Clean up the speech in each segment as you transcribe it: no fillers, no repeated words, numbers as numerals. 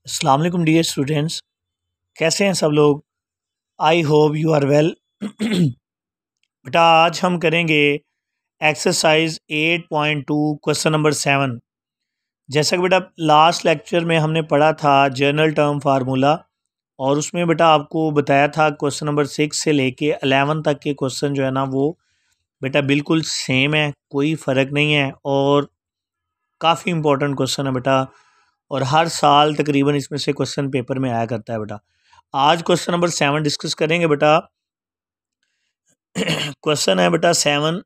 अस्सलाम वालेकुम dear students, कैसे हैं सब लोग। I hope you are well. बेटा आज हम करेंगे एक्सरसाइज 8.2 क्वेश्चन नंबर 7। जैसा कि बेटा लास्ट लेक्चर में हमने पढ़ा था जनरल टर्म फार्मूला, और उसमें बेटा आपको बताया था क्वेश्चन नंबर 6 से लेके 11 तक के क्वेश्चन जो है ना वो बेटा बिल्कुल सेम है, कोई फ़र्क नहीं है और काफ़ी इंपॉर्टेंट क्वेश्चन है बेटा, और हर साल तकरीबन इसमें से क्वेश्चन पेपर में आया करता है बेटा। आज क्वेश्चन नंबर 7 डिस्कस करेंगे बेटा। क्वेश्चन है बेटा 7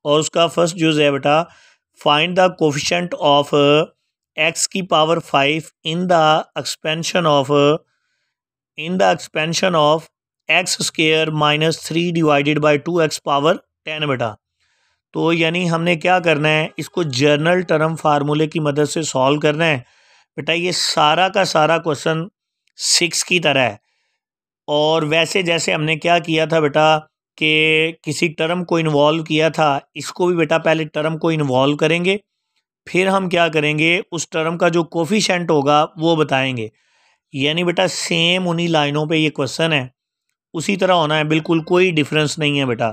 और उसका फर्स्ट यूज है बेटा, find the coefficient of x की power 5 in the expansion of x square minus 3 divided by 2x power 10 बेटा। तो यानी हमने क्या करना है, इसको जर्नल टर्म फार्मूले की मदद से सॉल्व करना है बेटा। ये सारा का सारा क्वेश्चन 6 की तरह है, और वैसे जैसे हमने क्या किया था बेटा कि किसी टर्म को इन्वॉल्व किया था, इसको भी बेटा पहले टर्म को इन्वॉल्व करेंगे, फिर हम क्या करेंगे उस टर्म का जो कोफिशिएंट होगा वो बताएंगे। यानी बेटा सेम उन्हीं लाइनों पे ये क्वेश्चन है, उसी तरह होना है, बिल्कुल कोई डिफरेंस नहीं है बेटा।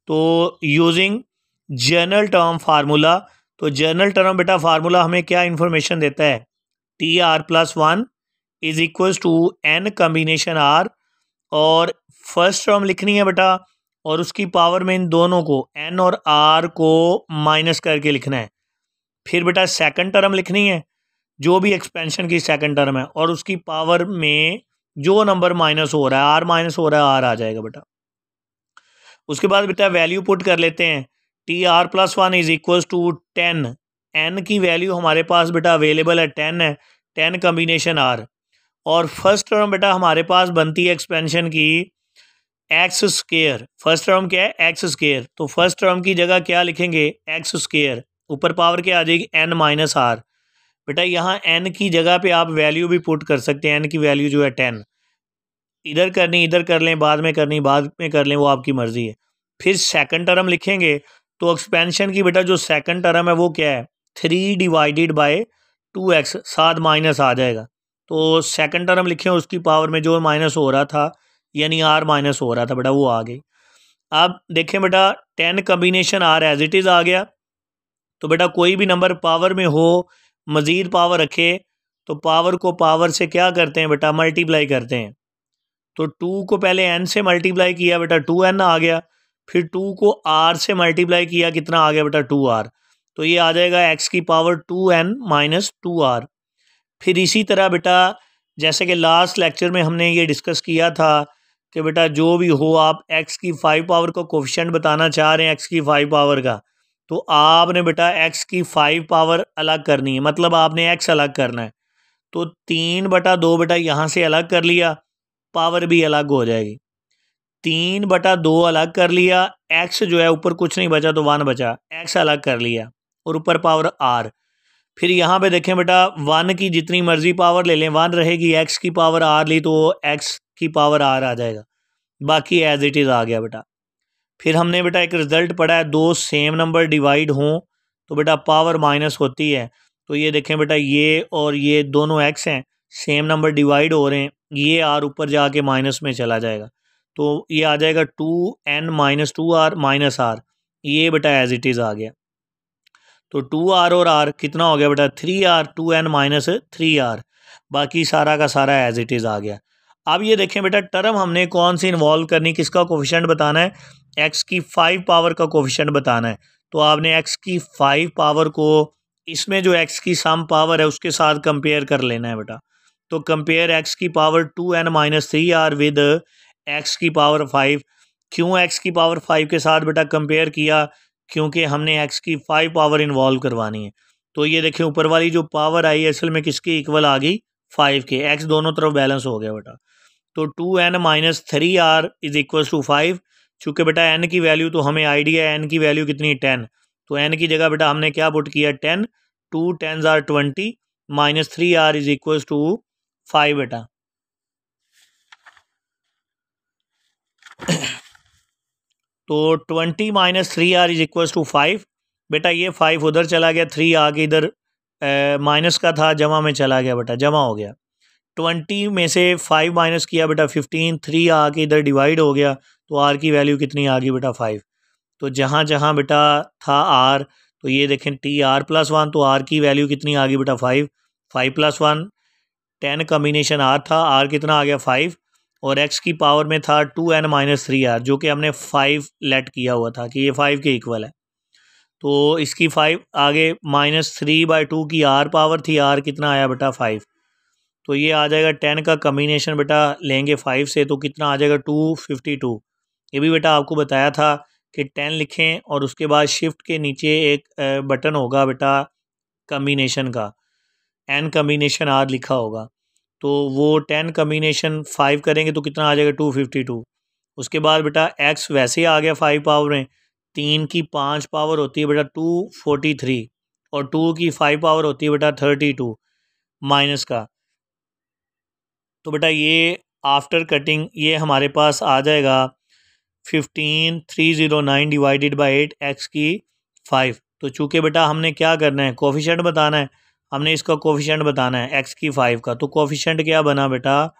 तो यूजिंग जनरल टर्म फार्मूला, तो जनरल टर्म बेटा फार्मूला हमें क्या इन्फॉर्मेशन देता है, TR+1 is equals to N combination R, और फर्स्ट टर्म लिखनी है बेटा और उसकी पावर में इन दोनों को N और R को माइनस करके लिखना है। फिर बेटा सेकंड टर्म लिखनी है, जो भी एक्सपेंशन की सेकंड टर्म है, और उसकी पावर में जो नंबर माइनस हो रहा है, R माइनस हो रहा है, R आ जाएगा बेटा। उसके बाद बेटा वैल्यू पुट कर लेते हैं, TR+1 is equals to 10, N की वैल्यू हमारे पास बेटा अवेलेबल है 10 है, 10 कम्बिनेशन R, और फर्स्ट टर्म बेटा हमारे पास बनती है एक्सपेंशन की एक्स स्क्वायर। फर्स्ट टर्म क्या है, एक्स स्क्वायर, तो फर्स्ट टर्म की जगह क्या लिखेंगे, एक्स स्क्वायर, ऊपर पावर क्या आ जाएगी, N माइनस R। बेटा यहाँ N की जगह पे आप वैल्यू भी पुट कर सकते हैं, N की वैल्यू जो है 10, इधर करनी इधर कर लें, बाद में करनी बाद में कर लें, वो आपकी मर्ज़ी है। फिर सेकंड टर्म लिखेंगे, तो एक्सपेंशन की बेटा जो सेकंड टर्म है वो क्या है, 3 डिवाइडेड बाय 2x, साथ माइनस आ जाएगा, तो सेकंड टर्म लिखें, उसकी पावर में जो माइनस हो रहा था यानी R माइनस हो रहा था बेटा वो आ गई। अब देखें बेटा 10 combination R as it is आ गया, तो बेटा कोई भी नंबर पावर में हो मज़ीद पावर रखे तो पावर को पावर से क्या करते हैं बेटा, मल्टीप्लाई करते हैं। तो 2 को पहले n से मल्टीप्लाई किया बेटा 2n आ गया, फिर 2 को r से मल्टीप्लाई किया, कितना आ गया बेटा 2r, तो ये आ जाएगा x की पावर 2n माइनस 2r। फिर इसी तरह बेटा जैसे कि लास्ट लेक्चर में हमने ये डिस्कस किया था कि बेटा जो भी हो आप x की 5 पावर का कोफिशिएंट बताना चाह रहे हैं, x की 5 पावर का, तो आपने बेटा x की 5 पावर अलग करनी है, मतलब आपने x अलग करना है। तो 3/2 बेटा यहाँ से अलग कर लिया, पावर भी अलग हो जाएगी, 3/2 अलग कर लिया, x जो है ऊपर कुछ नहीं बचा तो 1 बचा, x अलग कर लिया और ऊपर पावर r। फिर यहाँ पे देखें बेटा 1 की जितनी मर्जी पावर ले लें 1 रहेगी, x की पावर r ली तो x की पावर r आ जाएगा, बाकी एज इट इज़ आ गया बेटा। फिर हमने बेटा एक रिज़ल्ट पढ़ा है, दो सेम नंबर डिवाइड हों तो बेटा पावर माइनस होती है। तो ये देखें बेटा ये और ये दोनों x हैं, सेम नंबर डिवाइड हो रहे हैं, ये r ऊपर जाके माइनस में चला जाएगा, तो ये आ जाएगा 2n minus 2r minus r, ये बेटा एज इट इज़ आ गया। तो 2r और r कितना हो गया बेटा 3r, 2n माइनस 3r, बाकी सारा का सारा एज इट इज़ आ गया। अब ये देखें बेटा टर्म हमने कौन सी इन्वॉल्व करनी, किसका कोफिशिएंट बताना है, x की 5 पावर का कोफिशिएंट बताना है। तो आपने x की 5 पावर को इसमें जो x की सम पावर है उसके साथ कंपेयर कर लेना है बेटा। तो कंपेयर x की power 2n minus 3r with x की पावर 5। क्यों x की पावर 5 के साथ बेटा कंपेयर किया, क्योंकि हमने x की 5 पावर इन्वॉल्व करवानी है। तो ये देखें ऊपर वाली जो पावर आई है असल में किसकी इक्वल आ गई, 5 के, x दोनों तरफ बैलेंस हो गया बेटा। तो 2n minus 3r is equal to 5, चूँकि बेटा n की वैल्यू तो हमें आइडिया है, n की वैल्यू कितनी 10, तो n की जगह बेटा हमने क्या पुट किया 10, 2 10s are 20 minus 3r is equal to 5 बेटा। तो 20 minus 3r is equal to 5 बेटा, ये 5 उधर चला गया, 3 आगे इधर माइनस का था, जमा में चला गया बेटा, जमा हो गया। 20 में से 5 माइनस किया बेटा 15, 3 आके इधर डिवाइड हो गया, तो आर की वैल्यू कितनी आ गई बेटा 5। तो जहाँ जहाँ बेटा था आर, तो ये देखें टी आर प्लस 1, तो आर की वैल्यू कितनी आ गई बेटा 5। 5 प्लस 1 10 कम्बिनेशन आर था, आर कितना आ गया 5, और एक्स की पावर में था 2n माइनस 3r, जो कि हमने 5 लेट किया हुआ था कि ये 5 के इक्वल है। तो इसकी 5 आगे -3/2 की आर पावर थी, आर कितना आया बेटा 5। तो ये आ जाएगा 10 का कम्बिनेशन बेटा लेंगे 5 से, तो कितना आ जाएगा 252। ये भी बेटा आपको बताया था कि 10 लिखें और उसके बाद शिफ्ट के नीचे एक बटन होगा बेटा कम्बिनेशन का, n कम्बिनेशन आर लिखा होगा, तो वो 10 कम्बिनेशन 5 करेंगे तो कितना आ जाएगा 252। उसके बाद बेटा x वैसे आ गया 5 पावर में, 3 की 5 पावर होती है बेटा 243, और 2 की 5 पावर होती है बेटा 32 माइनस का। तो बेटा ये आफ्टर कटिंग ये हमारे पास आ जाएगा 15309 डिवाइडेड बाई 8 एक्स की 5। तो चूँकि बेटा हमने क्या करना है, कोफिशेंट बताना है, हमने इसका कोफिशेंट बताना है एक्स की 5 का। तो कोफिशेंट क्या बना बेटा,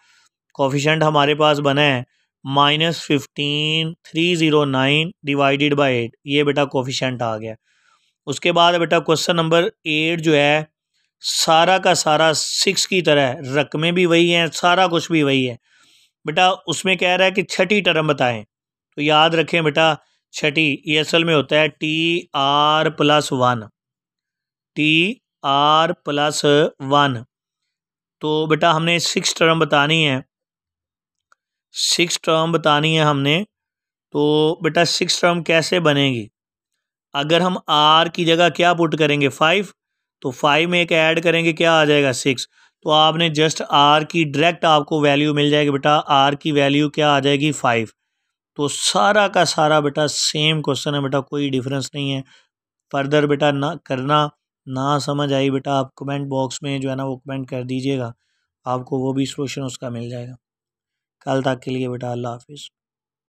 कोफिशेंट हमारे पास बना है -15309 डिवाइडेड बाई 8, ये बेटा कोफिशेंट आ गया। उसके बाद बेटा क्वेश्चन नंबर 8 जो है सारा का सारा 6 की तरह, रकमें भी वही हैं, सारा कुछ भी वही है बेटा। उसमें कह रहा है कि छठी टर्म बताएं, तो याद रखें बेटा छठी ये असल में होता है TR+1, TR+1। तो बेटा हमने 6 टर्म बतानी है, 6 टर्म बतानी है हमने। तो बेटा 6 टर्म कैसे बनेगी, अगर हम R की जगह क्या पुट करेंगे 5, तो 5 में एक ऐड करेंगे क्या आ जाएगा 6। तो आपने जस्ट R की डायरेक्ट आपको वैल्यू मिल जाएगी बेटा, R की वैल्यू क्या आ जाएगी 5। तो सारा का सारा बेटा सेम क्वेश्चन है बेटा, कोई डिफरेंस नहीं है। फर्दर बेटा ना करना, ना समझ आई बेटा आप कमेंट बॉक्स में जो है ना वो कमेंट कर दीजिएगा, आपको वो भी सोल्यूशन उसका मिल जाएगा। कल तक के लिए बेटा अल्लाह हाफिज़।